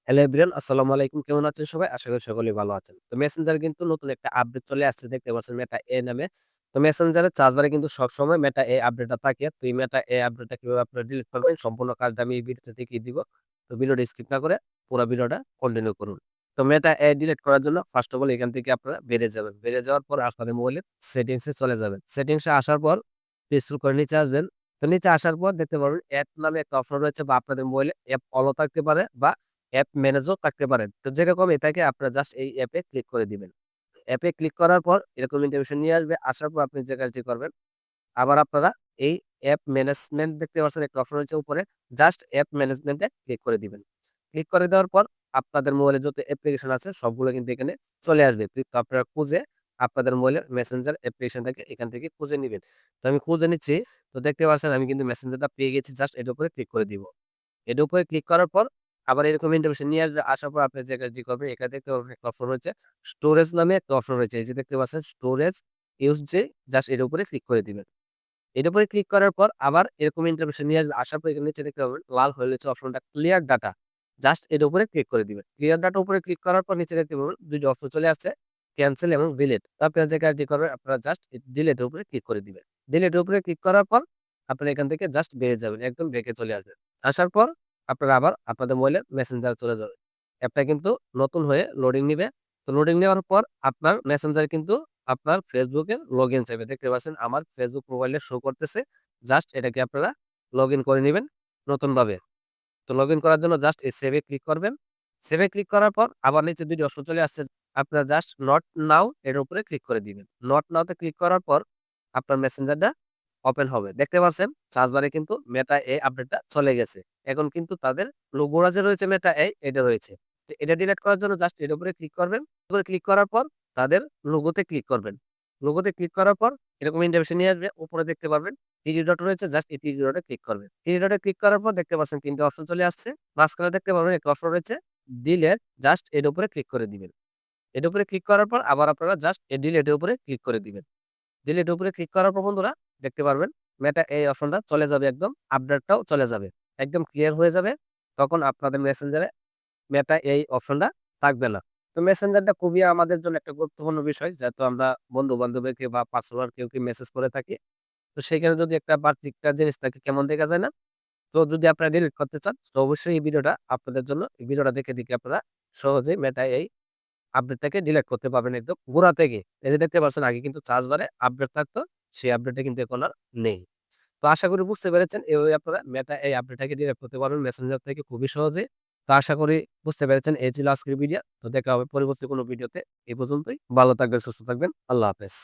Hello everyone, আসসালামু আলাইকুম। কেমন আছেন সবাই? আশা করি সকলেই ভালো আছেন। তো মেসেঞ্জার কিন্তু নতুন একটা আপডেট চলে আসছে, দেখতে পাচ্ছেন মেটা এ নামে। তো মেসেঞ্জারের সার্চবারে কিন্তু সবসময় মেটা এ আপডেটটা থাকে। তো এই মেটা এ আপডেটটা কিভাবে আপনারা ডিলিট করবেন সম্পূর্ণ কাজটা আমি এই ভিডিওতে দেখিয়ে দিব। তো ভিডিওটা স্কিপ না করে পুরো ভিডিওটা কন্টিনিউ করুন। তো মেটা এ ডিলিট করার জন্য ফার্স্ট অফ অল এখান থেকে আপনারা বেরিয়ে যাবেন। বেরিয়ে যাওয়ার পর আপনাদের মোবাইলের সেটিংস এ চলে যাবেন। সেটিংস এ আসার পর স্ক্রল করে নিচে আসবেন। তো নিচে আসার পর দেখতে পারবেন অ্যাপ নামে একটা অপশন রয়েছে, বা আপনাদের মোবাইলে অ্যাপ অলও থাকতে পারে বা অ্যাপ ম্যানেজও থাকতে পারেন। তো যেরকম এটাকে আপনারা জাস্ট এই অ্যাপে ক্লিক করে দিবেন। অ্যাপে ক্লিক করার পর এরকম ইন্টিমেশন নিয়ে আসবে। আসার পর আপনি যে কাজটি করবেন, আবার আপনারা এই অ্যাপ ম্যানেজমেন্ট দেখতে পাচ্ছেন একটা অপশন রয়েছে উপরে, জাস্ট অ্যাপ ম্যানেজমেন্টে ক্লিক করে দিবেন। ক্লিক করে দেওয়ার পর আপনাদের মোবাইলে যত অ্যাপ্লিকেশন আছে সবগুলো কিন্তু এখানে চলে আসবে। তো আপনারা খুঁজে আপনাদের মোবাইলের মেসেঞ্জার অ্যাপ্লিকেশনটাকে এখান থেকে খুঁজে নিবেন। তো আমি খুঁজে নিচ্ছি। তো দেখতে পাচ্ছেন আমি কিন্তু মেসেঞ্জারটা পেয়ে গেছি। জাস্ট এটার উপরে ক্লিক করে দিব। এটার উপরে ক্লিক করার পর আবার এরকম ইন্টিমেশন নিয়ে আসবে। আসার পর আপনি যে কাজটি করবেন, এখানে দেখতে পাবেন একটা অপশন রয়েছে, স্টোরেজ নামে একটা অপশন রয়েছে। এই যে দেখতে পাচ্ছেন স্টোরেজ ইউজ যে, জাস্ট এর উপরে ক্লিক করে দিবেন। এর উপরে ক্লিক করার পর আবার এরকম ইনফরমেশন নিয়ে আসার পর এখানে নিচে দেখতে পাবেন লাল হয়ে রয়েছে অপশনটা ক্লিয়ার ডাটা। জাস্ট এর উপরে ক্লিক করে দিবেন। ক্লিয়ার ডাটা উপরে ক্লিক করার পর নিচে দেখতে পাবেন ২ টা অপশন চলে আসছে, ক্যানসেল এবং ডিলিট। তো আপনারা যে কাজটি করবেন, আপনারা জাস্ট ডিলিট এর উপরে ক্লিক করে দিবেন। ডিলিট এর উপরে ক্লিক করার পর আপনারা এখান থেকে জাস্ট বেরিয়ে যাবেন। একদম ব্যাকে চলে আসবেন। আসার পর আপনারা আবার আপনাদের মোবাইলে মেসেঞ্জার চলে যাবেন। অ্যাপটা কিন্তু নতুন হয়ে লোডিং নিবে। তো লোডিং নেওয়ার পর আপনার মেসেঞ্জার কিন্তু আপনার ফেসবুকের লগইন চাইবে। দেখতে পাচ্ছেন আমার ফেসবুক মোবাইলে শো করতেছে। জাস্ট এটাকে আপনারা লগইন করে নিবেন নতুনভাবে। তো লগইন করার জন্য জাস্ট এই সেভ এ ক্লিক করবেন। সেভ এ ক্লিক করার পর আবার নিচে ২ টি অপশন চলে আসছে। আপনারা জাস্ট নট নাও এর উপরে ক্লিক করে দিবেন। নট নাও তে ক্লিক করার পর আপনার মেসেঞ্জারটা ওপেন হবে। দেখতে পাচ্ছেন সার্চ বারে কিন্তু মেটা এ আপডেটটা চলে গেছে। এখন কিন্তু তাদের লোগোটা যে রয়েছে মেটা এ, এটা রয়েছে। তো এটা ডিলিট করার জন্য জাস্ট এর উপরে ক্লিক করবেন। উপরে ক্লিক করার পর তাদের লোগোতে ক্লিক করবেন। লোগোতে ক্লিক করার পর এরকম ইন্টারফেস নিয়ে আসবে। উপরে দেখতে পারবেন 3 ডট রয়েছে, জাস্ট এই 3 ডটে ক্লিক করবেন। 3 ডটে ক্লিক করার পর দেখতে পাচ্ছেন ৩ টা অপশন চলে আসছে। মাঝখানে দেখতে পারবেন একটা অপশন রয়েছে ডিলিট, জাস্ট এর উপরে ক্লিক করে দিবেন। এর উপরে ক্লিক করার পর আবার আপনারা জাস্ট এই ডিলিট এর উপরে ক্লিক করে দিবেন। ডিলিট এর উপরে ক্লিক করার পর বন্ধুরা দেখতে পারবেন মেটা এই অপশনটা চলে যাবে, একদম আপডেটটাও চলে যাবে। একদম ক্লিয়ার হয়ে যাবে। তখন আপনাদের মেসেঞ্জারে মেটা এই অপশনটা থাকবে না। তো মেসেঞ্জারটা খুবই আমাদের জন্য একটা গুরুত্বপূর্ণ বিষয়। যেহেতু আমরা বন্ধু-বান্ধবদেরকে বা পার্সোনাল কেউকে মেসেজ করে থাকি। তো সেখানে যদি একটা বাহ্যিক জিনিস থাকে, কেমন দেখা যায় না? তো যদি আপনারা ডিলিট করতে চান তো অবশ্যই এই ভিডিওটা আপনাদের জন্য। এই ভিডিওটা দেখে আপনারা সহজেই মেটা এই আপডেটটাকে ডিলিট করতে পারবেন একদম গোড়া থেকে। এই যে দেখতে পাচ্ছেন আগে কিন্তু সার্চ বারে আপডেট থাকতো, সেই আপডেটটা কিন্তু এখন আর নেই। তো আশা করি বুঝতে পেরেছেন। এভাবে আপনারা মেটা এই আপডেটটাকে ডিলিট করতে পারবেন মেসেঞ্জার থেকে খুবই সহজে। তো আশা করি বুঝতে পেরেছেন। এই ছিল আজকের ভিডিও। তো দেখা হবে পরবর্তী কোনো ভিডিওতে। এই পর্যন্তই। ভালো থাকবেন, সুস্থ থাকবেন। আল্লাহ হাফেজ।